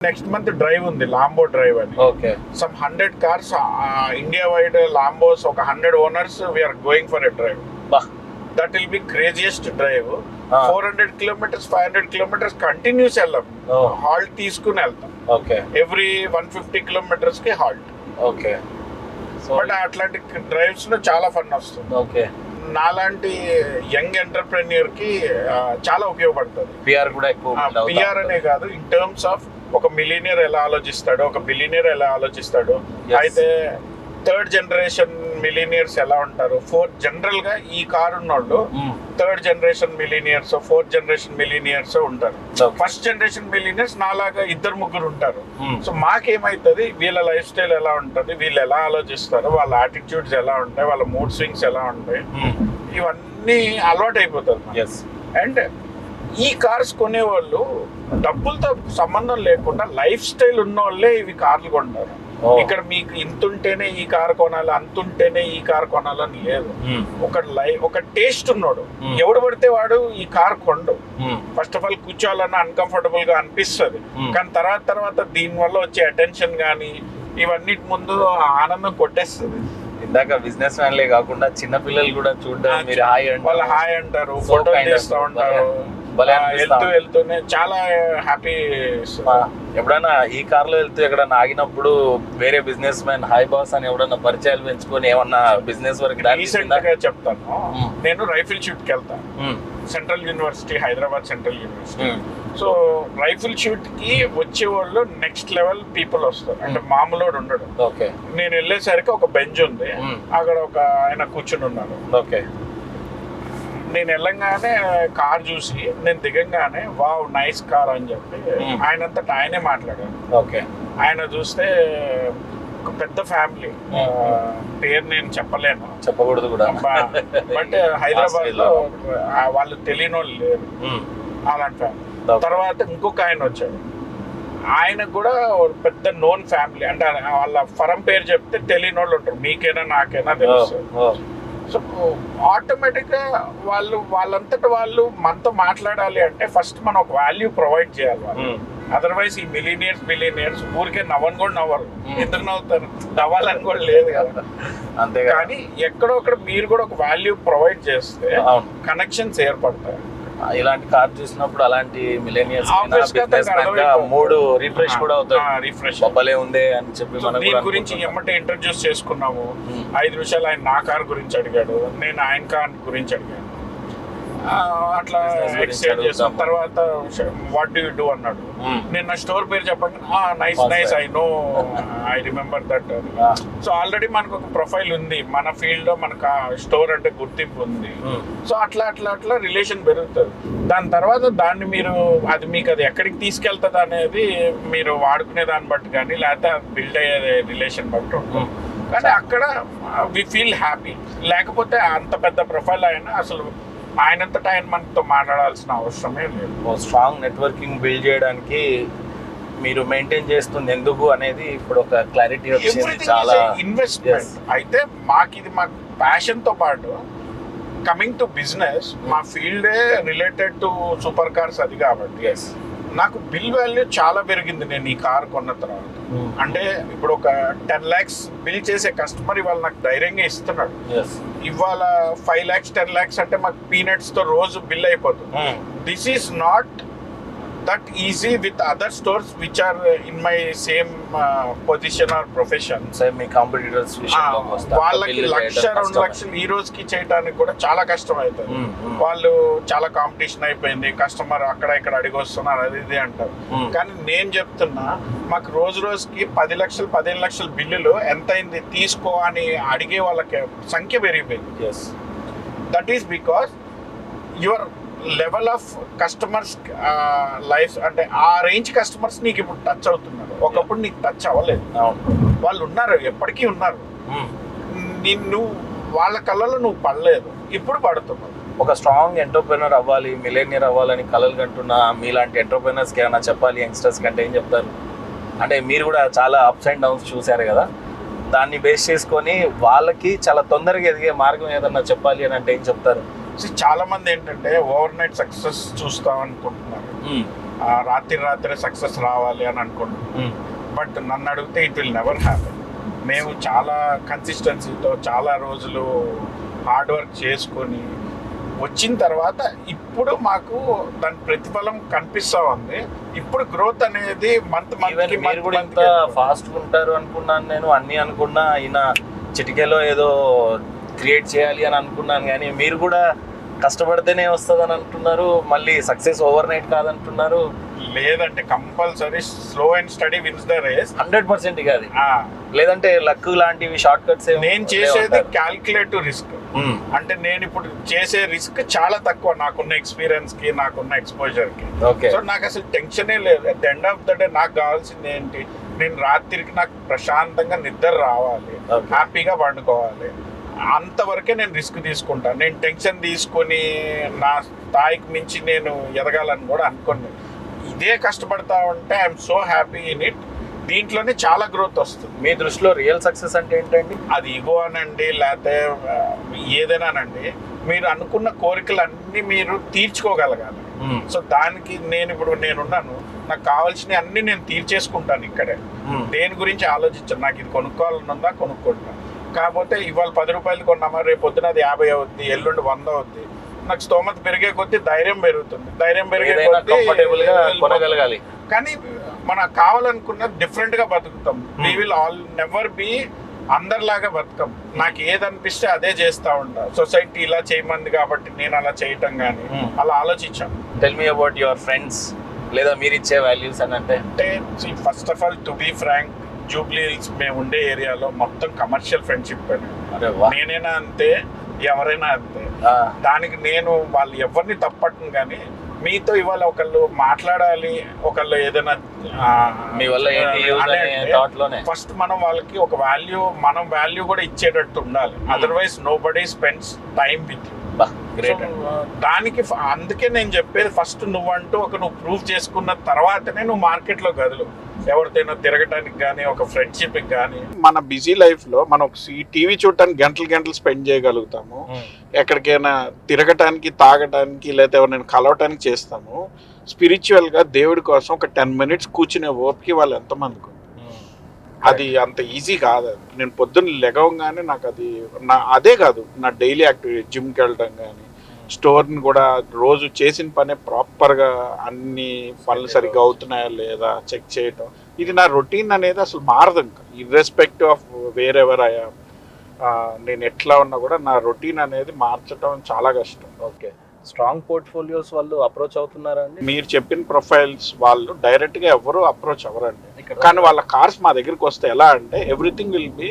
Next month drive ఉంది, Lambo drive అని. Okay. Some 100 cars India wide Lambos, ఒక 100 owners we are going for a drive. That will be craziest drive. 400 kilometers 500 kilometers continuous వెళ్ళాం, halt తీసుకుని వెళ్తాం. Okay. Every 150 kilometers కి halt. Okay. But అట్లాంటి drives లో చాలా ఫన్ వస్తుంది. ఓకే. నాలాంటి యంగ్ ఎంటర్ప్రెన్యూర్ కి చాలా ఉపయోగపడుతుంది. పిఆర్ కూడా ఎక్కువ. పిఆర్ అనే కాదు, ఇన్ టర్మ్స్ ఆఫ్ ఒక మిలీనియర్ ఎలా ఆలోచిస్తాడు, ఒక బిలీనియర్ ఎలా ఆలోచిస్తాడు, అయితే థర్డ్ జనరేషన్ మిలీనియర్స్ ఎలా ఉంటారు, ఫోర్త్ జనరల్ గా ఈ కార్ ఉన్నోళ్ళు third generation millionaires, fourth generation millionaires ఉంటారు. ఫస్ట్ జనరేషన్ మిలీనియర్స్ నాలాగా 2-3 ఉంటారు. సో మాకేమైతుంది, వీళ్ళ లైఫ్ స్టైల్ ఎలా ఉంటుంది, వీళ్ళు ఎలా ఆలోచిస్తారు, వాళ్ళ యాటిట్యూడ్స్ ఎలా ఉంటాయి, వాళ్ళ మూడ్ స్వింగ్స్ ఎలా ఉంటాయి, ఇవన్నీ అలవాటు అయిపోతుంది. అండ్ ఈ కార్స్ కొనేవాళ్ళు డబ్బులతో సంబంధం లేకుండా లైఫ్ స్టైల్ ఉన్న వాళ్ళే ఇవి కార్లు కొంటారు. ఇక్కడ మీకు ఇంతుంటేనే ఈ కార్ కొనాలి, అంతుంటేనే ఈ కార్ కొనాలని లేదు. ఒక టేస్ట్ ఉన్నాడు, ఎవడు పడితే వాడు ఈ కార్ కొండు. ఫస్ట్ ఆఫ్ ఆల్ కూర్చోవాలన్నా అన్కంఫర్టబుల్ గా అనిపిస్తుంది, కానీ తర్వాత దీని వల్ల వచ్చే అటెన్షన్ గానీ ఇవన్నిటి ముందు ఆనందం కొట్టేస్తుంది. ఇందాక బిజినెస్ మ్యాన్లే కాకుండా చిన్న పిల్లలు కూడా చూడడం, మీరు వాళ్ళు హాయ్ అంటారు, ఫోటోలు తీస్తూ ఉంటారు, వెళ్తూనే చాలా హ్యాపీ. ఎప్పుడైనా ఈ కార్ లో వెళ్తూ ఎక్కడన్నా ఆగినప్పుడు వేరే బిజినెస్ మ్యాన్ హాయ్ బాస్ అని ఎవడన్నా పరిచయాలు పెంచుకొని ఏమన్నా బిజినెస్ వర్క్ రీసెంట్ గా చెప్తాను. నేను రైఫిల్ షూట్ కి వెళ్తాను, central university, Hyderabad central university. So rifle shoot కి వచ్చే వాళ్ళు నెక్స్ట్ లెవెల్ పీపుల్ వస్తారు, అంటే మామూలు ఉండడు. నేను వెళ్ళేసరికి ఒక బెంచ్ ఉంది, అక్కడ ఒక ఆయన కూర్చుని ఉన్నారు. ఓకే. నేను వెళ్ళంగానే కార్ చూసి నేను దిగంగానే వావ్ నైస్ కార్ అని చెప్పి ఆయనంతటా ఆయనే మాట్లాడారు. ఓకే. ఆయన చూస్తే ఒక పెద్ద ఫ్యామిలీ, పేరు నేను చెప్పలేను, చెప్పకూడదు కూడా, బట్ హైదరాబాద్ లో వాళ్ళు తెలియని వాళ్ళు లేరు, అలాంటి ఫ్యామిలీ. తర్వాత ఇంకొక ఆయన వచ్చాడు, ఆయనకు కూడా పెద్ద నోన్ ఫ్యామిలీ, అంటే వాళ్ళ ఫరం పేరు చెప్తే తెలియని వాళ్ళు ఉంటారు, మీకైనా నాకైనా తెలుసు. సో ఆటోమేటిక్గా వాళ్ళంతటా వాళ్ళు మనతో మాట్లాడాలి అంటే ఫస్ట్ మనం ఒక వాల్యూ ప్రొవైడ్ చేయాలి వాళ్ళు. అదర్వైజ్ ఈ మిలీనియర్స్ ఊరికే నవ్వని కూడా నవ్వరు. ఎందుకు నవ్వుతారు, నవ్వాలని కూడా లేదు కదా. అంతే. కానీ ఎక్కడో అక్కడ మీరు కూడా ఒక వాల్యూ ప్రొవైడ్ చేస్తే కనెక్షన్స్ ఏర్పడతాయి. ఇలాంటి కార్ చూసినప్పుడు అలాంటి మిలీనియర్స్ మూడు రిఫ్రెష్ కూడా అవుతాయి. రిఫ్రెష్ బొబ్బలే ఉంది అని చెప్పి మనం దీని గురించి ఎమ్మటే ఇంట్రడ్యూస్ చేసుకున్నాము. 5 నిమిషాలు ఆయన నా కార్ గురించి అడిగాడు, నేను ఆయన కార్ గురించి అడిగాను, అట్లా ఎక్స్చేంజ్ చేసాం. తర్వాత వాట్ డూ యూ డూ అన్నాడు, నేను నా స్టోర్ పేరు చెప్పండి, nice I know, I remember that. So already మనకు ఒక ప్రొఫైల్ ఉంది, మన ఫీల్డ్ లో మనకు స్టోర్ అంటే గుర్తింపు ఉంది. సో అట్లా రిలేషన్ పెరుగుతుంది. దాని తర్వాత దాన్ని మీకు అది ఎక్కడికి తీసుకెళ్తుంది అనేది మీరు వాడుకునే దాన్ని బట్టి కానీ, లేకపోతే బిల్డ్ అయ్యే రిలేషన్ బట్టి ఉంటుంది. కానీ అక్కడ వి ఫీల్ హ్యాపీ. లేకపోతే అంత పెద్ద ప్రొఫైల్ అయినా అసలు ఆయనంతటా ఆయన మనతో మాట్లాడాల్సిన అవసరమే లేదు. స్ట్రాంగ్ నెట్వర్కింగ్ బిల్డ్ చేయడానికి మీరు మెయింటైన్ చేస్తుంది ఎందుకు అనేది ఇప్పుడు ఒక క్లారిటీ వచ్చింది. చాలా ఇన్వెస్ట్మెంట్ అయితే మాకు ప్యాషన్ తో పాటు కమింగ్ టు బిజినెస్, మా ఫీల్డే రిలేటెడ్ టు సూపర్ కార్స్ అది కాబట్టి నాకు బిల్ వాల్యూ చాలా పెరిగింది నేను ఈ కార్ కొన్న తర్వాత. అంటే ఇప్పుడు ఒక 10 lakhs బిల్ చేసే కస్టమర్ ఇవాళ నాకు ధైర్యంగా ఇస్తున్నాడు. ఇవాళ 5 lakhs 10 lakhs అంటే మాకు పీనట్స్ తో రోజు బిల్ అయిపోతుంది. This is not that easy with other stores which are in my same position or profession. మీ కాంపిటీటర్స్ వాళ్ళకి 1-2 లక్షలు ఈ రోజుకి చేయడానికి కూడా చాలా కష్టం అవుతుంది. వాళ్ళు చాలా కాంపిటీషన్ అయిపోయింది, కస్టమర్ అక్కడ ఇక్కడ అడిగి వస్తున్నారు, అది ఇది అంటారు. కానీ నేను చెప్తున్నా, మాకు రోజుకి 10 లక్షలు 15 లక్షల బిల్లులు ఎంత అయింది తీసుకో అని అడిగే వాళ్ళకి సంఖ్య పెరిగిపోయింది. That is because your level of customers life, అంటే ఆ రేంజ్ కస్టమర్స్ నీకు ఇప్పుడు టచ్ అవుతున్నారు. ఒకప్పుడు నీకు టచ్ అవ్వలేదు. వాళ్ళు ఉన్నారు, ఎప్పటికీ ఉన్నారు, నువ్వు వాళ్ళ కళ్ళలో నువ్వు పడలేదు, ఇప్పుడు పడుతున్నావు. ఒక స్ట్రాంగ్ ఎంటర్ప్రెనర్ అవ్వాలి, మిలేనియర్ అవ్వాలని కలలు కంటున్న మీలాంటి ఎంటర్ప్రెనర్స్కి ఏమైనా చెప్పాలి యంగ్స్టర్స్ కంటే ఏం చెప్తారు? అంటే మీరు కూడా చాలా అప్స్ అండ్ డౌన్స్ చూసారు కదా, దాన్ని బేస్ చేసుకొని వాళ్ళకి చాలా తొందరగా ఎదిగే మార్గం ఏదన్నా చెప్పాలి అని అంటే ఏం చెప్తారు? చాలా మంది ఏంటంటే ఓవర్ నైట్ సక్సెస్ చూస్తాం అనుకుంటున్నారు. రాత్రి సక్సెస్ రావాలి అని అనుకుంటున్నాను. బట్ నన్ను అడిగితే ఇట్ విల్ నెవర్ హ్యాపెన్. మేము చాలా కన్సిస్టెన్సీతో చాలా రోజులు హార్డ్ వర్క్ చేసుకొని వచ్చిన తర్వాత ఇప్పుడు మాకు దాని ప్రతిఫలం కనిపిస్తూ ఉంది. ఇప్పుడు గ్రోత్ అనేది మంత్ మీరు కూడా ఇంత ఫాస్ట్ ఉంటారు అనుకున్నాను నేను, అన్ని అనుకున్నా ఈయన చిటికెలో ఏదో క్రియేట్ చేయాలి అని అనుకున్నాను, కానీ మీరు కూడా కష్టపడితేనే వస్తుంది అని అంటున్నారు, మళ్ళీ సక్సెస్ ఓవర్ నైట్ కాదంటున్నారు. లేదంటే compulsory slow and steady wins the race. 100% కాదు, లేదంటే లక్ లాంటివి షార్ట్ కట్స్. నేను చేసేది క్యాల్కులేటివ్ రిస్క్. అంటే నేను ఇప్పుడు చేసే రిస్క్ చాలా తక్కువ నాకున్న ఎక్స్పీరియన్స్ కి, నాకున్న ఎక్స్పోజర్ కి. సో నాకు అసలు టెన్షనే లేదు. At the end of the day నాకు కావాల్సింది ఏంటి, నేను రాత్రికి నాకు ప్రశాంతంగా నిద్ర రావాలి, హ్యాపీగా పండుకోవాలి. అంతవరకే నేను రిస్క్ తీసుకుంటాను. నేను టెన్షన్ తీసుకొని నా స్థాయికి మించి నేను ఎదగాలని కూడా అనుకోను. ఇదే కష్టపడతా ఉంటే I'm so happy in it. దీంట్లోనే చాలా గ్రోత్ వస్తుంది. మీ దృష్టిలో రియల్ సక్సెస్ అంటే ఏంటండి? అది ఈగో అనండి, లేకపోతే ఏదైనానండి, మీరు అనుకున్న కోరికలు అన్నీ మీరు తీర్చుకోగలగాలి. సో దానికి ఇప్పుడు నేనున్నాను, నాకు కావాల్సినవి అన్నీ నేను తీర్చేసుకుంటాను ఇక్కడే. దేని గురించి ఆలోచించాను. నాకు ఇది కొనుక్కోవాలని ఉందా, కొనుక్కుంటాను. కాకపోతే ఇవాళ 10 రూపాయలు కొన్నామా, రేపు పొద్దున అది 50 అవుద్ది, ఎల్లుండి 100 అవుద్ది. నాకు స్తోమత పెరిగే కొద్దీ ధైర్యం పెరుగుతుంది. ధైర్యం పెరిగే కొనగలగాలి. కానీ మనకు కావాలనుకున్నది డిఫరెంట్ గా బతుకుతాం. వీ విల్ నెవర్ బి అందరిలాగా బతుకం. నాకు ఏది అనిపిస్తే అదే చేస్తా ఉంటా. సొసైటీ ఇలా చేయమంది కాబట్టి నేను అలా చేయటం కానీ అలా ఆలోచించాను. Tell me about your friends, లేదా మీరు ఇచ్చే వాల్యూస్ అని అంటే first of all to be frank, Jubilee Hills మేము ఉండే ఏరియాలో మొత్తం కమర్షియల్ ఫ్రెండ్షిప్. నేనైనా అంతే, ఎవరైనా అంతే. దానికి నేను వాళ్ళు ఎవరిని తప్పటం, కానీ మీతో ఇవాళ ఒకళ్ళు మాట్లాడాలి, ఒకళ్ళు ఏదైనా మీ వల్ల ఫస్ట్ మనం వాళ్ళకి ఒక వాల్యూ కూడా ఇచ్చేటట్టు ఉండాలి. Otherwise nobody spends time with you. దానికి అందుకే నేను చెప్పేది, ఫస్ట్ నువ్వు ప్రూవ్ చేసుకున్న తర్వాతనే నువ్వు మార్కెట్లో గదులు ఎవరితోనో తిరగటానికి కానీ, ఒక ఫ్రెండ్షిప్కి కానీ. మన బిజీ లైఫ్ లో మనం టీవీ చూడటానికి గంటలు స్పెండ్ చేయగలుగుతాము, ఎక్కడికైనా తిరగటానికి, తాగటానికి, లేదా ఎవరైనా కలవటానికి చేస్తాము. స్పిరిచువల్ గా దేవుడి కోసం ఒక 10 minutes కూర్చునే ఓపిక వాళ్ళు ఎంతమందికి. అది అంత ఈజీ కాదు. నేను పొద్దున్న లెగవగానే నాకు అదే కాదు, నా డైలీ యాక్టివిటీ, జిమ్కి వెళ్ళడం కానీ, స్టోర్ని కూడా రోజు చేసిన పనే ప్రాపర్గా అన్ని పనులు సరిగ్గా అవుతున్నాయా లేదా చెక్ చేయటం. ఇది నా రొటీన్ అనేది అసలు మారదు. ఇంకా ఇర్రెస్పెక్టివ్ ఆఫ్ వేరెవర్ ఐఎమ్, నేను ఎట్లా ఉన్నా కూడా నా రొటీన్ అనేది మార్చడం చాలా కష్టం. ఓకే, స్ట్రాంగ్ పోర్ట్ఫోలియోస్ వాళ్ళు అప్రోచ్ అవుతున్నారా అండి? మీరు చెప్పిన ప్రొఫైల్స్ వాళ్ళు డైరెక్ట్గా ఎవరు అప్రోచ్ అవ్వరండి. కానీ వాళ్ళ కార్స్ మా దగ్గరికి వస్తే ఎలా అంటే everything will be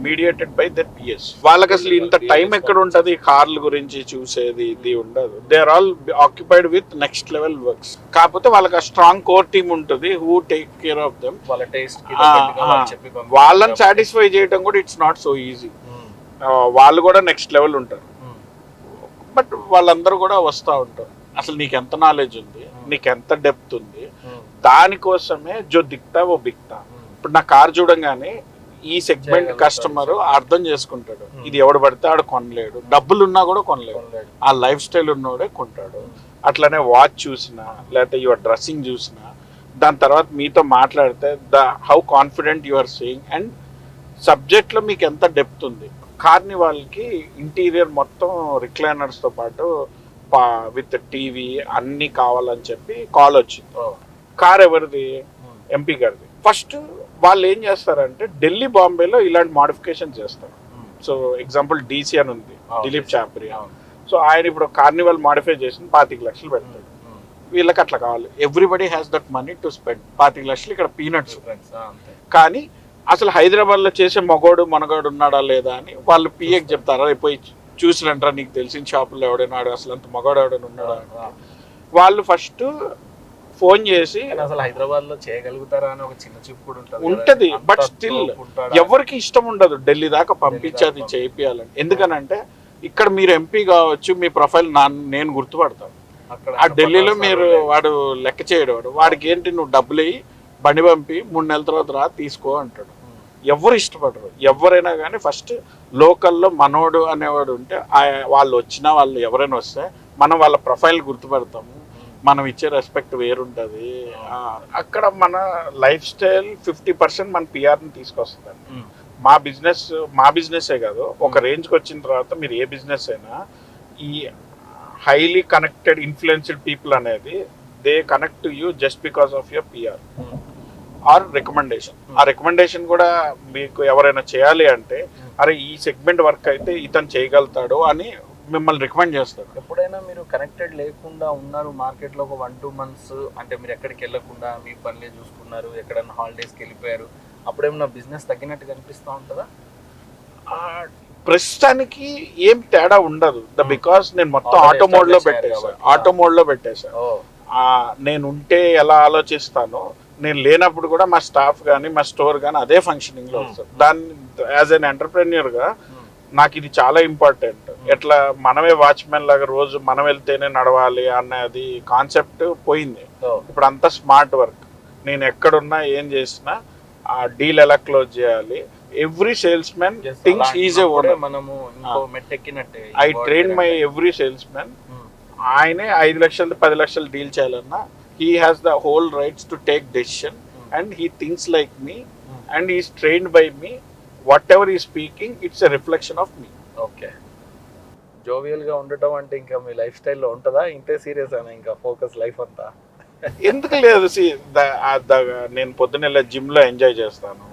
mediated by that PS. వాళ్ళకి అసలు ఇంత టైం ఎక్కడ ఉంటుంది కార్ల గురించి చూసేది, ఇది ఉండదు. They are all occupied with next level works. కాకపోతే వాళ్ళకి ఆ స్ట్రాంగ్ కోర్ టీమ్ ఉంటుంది, who take care of them. వాళ్ళ టేస్ట్ వాళ్ళని సాటిస్ఫై చేయడం కూడా ఇట్స్ నాట్ సో ఈజీ. వాళ్ళు కూడా నెక్స్ట్ లెవెల్ ఉంటారు. బట్ వాళ్ళందరూ కూడా వస్తూ ఉంటారు. అసలు నీకు ఎంత నాలెడ్జ్ ఉంది, నీకు ఎంత డెప్త్ ఉంది, దానికోసమే జో దిక్తా ఓ బిక్తా. ఇప్పుడు నా కార్ చూడంగానే ఈ సెగ్మెంట్ కస్టమర్ అర్థం చేసుకుంటాడు, ఇది ఎవడు పడితే ఆడు కొనలేడు, డబ్బులు ఉన్నా కూడా కొనలేడు, ఆ లైఫ్ స్టైల్ ఉన్నోడే కొంటాడు. అట్లనే వాచ్ చూసినా, లేకపోతే యువర్ డ్రెస్సింగ్ చూసినా, దాని తర్వాత మీతో మాట్లాడితే how confident you are saying and సబ్జెక్ట్లో మీకు ఎంత డెప్త్ ఉంది. కార్ని వాళ్ళకి ఇంటీరియర్ మొత్తం రిక్లైనర్స్తో పాటు విత్ టీవీ అన్నీ కావాలని చెప్పి కాల్ వచ్చింది. కార్ ఎవరిది? ఎంపీ గారిది. ఫస్ట్ వాళ్ళు ఏం చేస్తారంటే ఢిల్లీ, బాంబేలో ఇలాంటి మాడిఫికేషన్ చేస్తారు. సో ఎగ్జాంపుల్ డీసీ అని ఉంది, దిలీప్ చాప్రి. సో ఆయన ఇప్పుడు కార్నివల్ మాడిఫై చేసి 25 లక్షలు పెడతాడు. వీళ్ళకి అట్లా కావాలి. Everybody has that money to spend. 25 లక్షలు ఇక్కడ పీనట్స్. కానీ అసలు హైదరాబాద్లో చేసే మనగాడు ఉన్నాడా లేదా అని వాళ్ళు పిఏకి చెప్తారా, పోయి చూసినంటారా, నీకు తెలిసిన షాపుల్లో ఎవడైనా అసలు అంత మగాడు ఎవడైనా ఉన్నాడా. వాళ్ళు ఫస్ట్ ఫోన్ చేసి అసలు హైదరాబాద్ లో చేయగలుగుతారా అని ఒక చిన్న చూపు కూడా ఉంటది. బట్ స్టిల్ ఎవరికి ఇష్టం ఉండదు ఢిల్లీ దాకా పంపించేది చేపియాలని. ఎందుకనంటే ఇక్కడ మీరు ఎంపీ కావచ్చు, మీ ప్రొఫైల్ నేను గుర్తుపడతాను. ఆ ఢిల్లీలో మీరు వాడు లెక్క చేయడు, వాడికి ఏంటి, నువ్వు డబ్బులు వేయి, బండి పంపి 3 నెలల తర్వాత రా తీసుకో అంటాడు. ఎవరు ఇష్టపడరు. ఎవరైనా కానీ ఫస్ట్ లోకల్లో మనోడు అనేవాడు ఉంటే వాళ్ళు వచ్చినా, వాళ్ళు ఎవరైనా వస్తే మనం వాళ్ళ ప్రొఫైల్ గుర్తుపడతాము. మనం ఇచ్చే రెస్పెక్ట్ వేరుంటుంది. అక్కడ మన లైఫ్ స్టైల్ 50% మన పిఆర్ని తీసుకొస్తుందండి. మా బిజినెస్సే కాదు, ఒక రేంజ్కి వచ్చిన తర్వాత మీరు ఏ బిజినెస్ అయినా ఈ హైలీ కనెక్టెడ్ ఇన్ఫ్లుయెన్స్డ్ పీపుల్ అనేది they connect to you just because of your PR or recommendation. ఆ రికమెండేషన్ కూడా మీకు ఎవరైనా చేయాలి అంటే అరే ఈ సెగ్మెంట్ వర్క్ అయితే ఇతను చేయగలుగుతాడు అని మిమ్మల్ని రికమెండ్ చేస్తారు. ఎప్పుడైనా మీరు కనెక్టెడ్ లేకుండా ఉన్నారు మార్కెట్లో ఒక 1-2 months, అంటే మీరు ఎక్కడికి వెళ్ళకుండా మీ పనులే చూసుకున్నారు, ఎక్కడన్నా హాలిడేస్కి వెళ్ళిపోయారు, అప్పుడేమన్నా బిజినెస్ తగ్గినట్టు కనిపిస్తూ ఉంటుందా? ప్రస్తుతానికి ఏం తేడా ఉండదు, బికాస్ నేను మొత్తం ఆటో మోడ్ లో పెట్టేశాను. నేను ఉంటే ఎలా ఆలోచిస్తానో, నేను లేనప్పుడు కూడా మా స్టాఫ్ కానీ మా స్టోర్ కానీ అదే ఫంక్షనింగ్ లో వస్తుంది. దాన్ని యాజ్ అన్ ఎంటర్ప్రెన్యూర్ గా నాకు ఇది చాలా ఇంపార్టెంట్. ఎట్లా మనమే వాచ్మెన్ లాగా రోజు మనం వెళ్తేనే నడవాలి అన్నది కాన్సెప్ట్ పోయింది. ఇప్పుడు అంతా స్మార్ట్ వర్క్. నేను ఎక్కడున్నా ఏం చేసినా ఆ డీల్ ఎలా క్లోజ్ చేయాలి, every sales man thinks is a owner. I train my every sales man. ఆయనే 5 లక్షలు 10 లక్షలు డీల్ చేయాలన్నా he has the whole rights to take decision and he thinks like me and he is trained by me. Whatever he is speaking, it's a reflection of me. Okay, jovial గా ఉండటం అంటే ఇంకా మీ life స్టైల్లో ఉంటుందా? ఇంతే serious అయినా ఇంకా focus life అంతా? ఎందుకు లేదు, నేను పొద్దున్న జిమ్ లో ఎంజాయ్ చేస్తాను,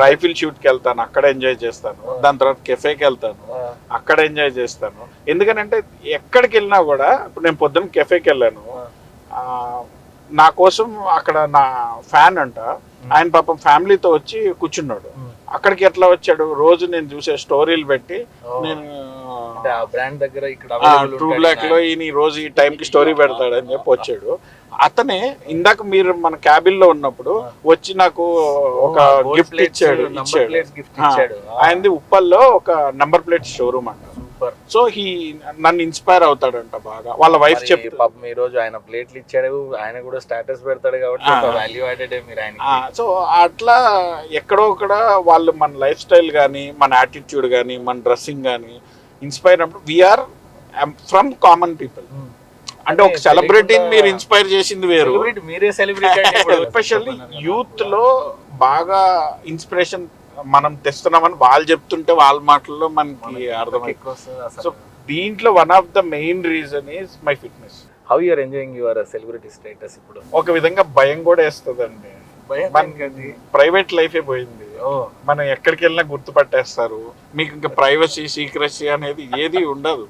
రైఫిల్ షూట్ కి వెళ్తాను, అక్కడ ఎంజాయ్ చేస్తాను, దాని తర్వాత కెఫేకి వెళ్తాను, అక్కడ ఎంజాయ్ చేస్తాను. ఎందుకనంటే ఎక్కడికి వెళ్ళినా కూడా, ఇప్పుడు నేను పొద్దున్న కెఫేకి వెళ్ళాను, నా కోసం అక్కడ నా ఫ్యాన్ అంట, ఆయన పాపం ఫ్యామిలీతో వచ్చి కూర్చున్నాడు. అక్కడికి ఎట్లా వచ్చాడు, రోజు నేను చూసే స్టోరీలు పెట్టి, నేను బ్రాండ్ దగ్గర ఇక్కడ ట్రూ బ్లాక్ లో ఈయన రోజు ఈ టైం కి స్టోరీ పెడతాడని చెప్పి వచ్చాడు. అతనే ఇందాక మీరు మన క్యాబిన్ లో ఉన్నప్పుడు వచ్చి నాకు ఒక గిఫ్ట్ ఇచ్చాడు. ఆయనది ఉప్పల్లో ఒక నంబర్ ప్లేట్ షోరూమ్ అంట. సో నన్ను ఇన్స్పైర్ అవుతాడంట బాగా. వాళ్ళ వైఫ్ చెప్పి పాపం ఈ రోజు ఆయన ప్లేట్లు ఇచ్చాడు, ఆయన కూడా స్టేటస్ పెడతాడు కాబట్టి వాల్యూ యాడెడ్ మీరు ఆయన. సో అట్లా ఎక్కడో ఒకడ వాళ్ళు మన లైఫ్ స్టైల్ కానీ, మన యాటిట్యూడ్ కానీ, మన డ్రెస్సింగ్ కానీ ఇన్స్పైర్ అయినప్పుడు వీఆర్ ఫ్రమ్ కామన్ పీపుల్. అంటే ఒక సెలబ్రిటీని మీరు ఇన్స్పైర్ చేసింది వేరు, మీరే సెలబ్రిటీ. ఎస్పెషల్లీ యూత్ లో బాగా ఇన్స్పిరేషన్ మనం తెస్తున్నామని వాళ్ళు చెప్తుంటే వాళ్ళ మాటల్లో మనకి అర్థమైంది. సో దీంట్లో one of the main reason is my fitness. How you are enjoying your celebrity status? ఇప్పుడు ఒక విధంగా భయం కూడా వేస్తుందండి. ప్రైవేట్ లైఫే పోయింది. మనం ఎక్కడికి వెళ్ళినా గుర్తుపట్టేస్తారు. మీకు ఇంకా ప్రైవసీ సీక్రెసీ అనేది ఏది ఉండదు.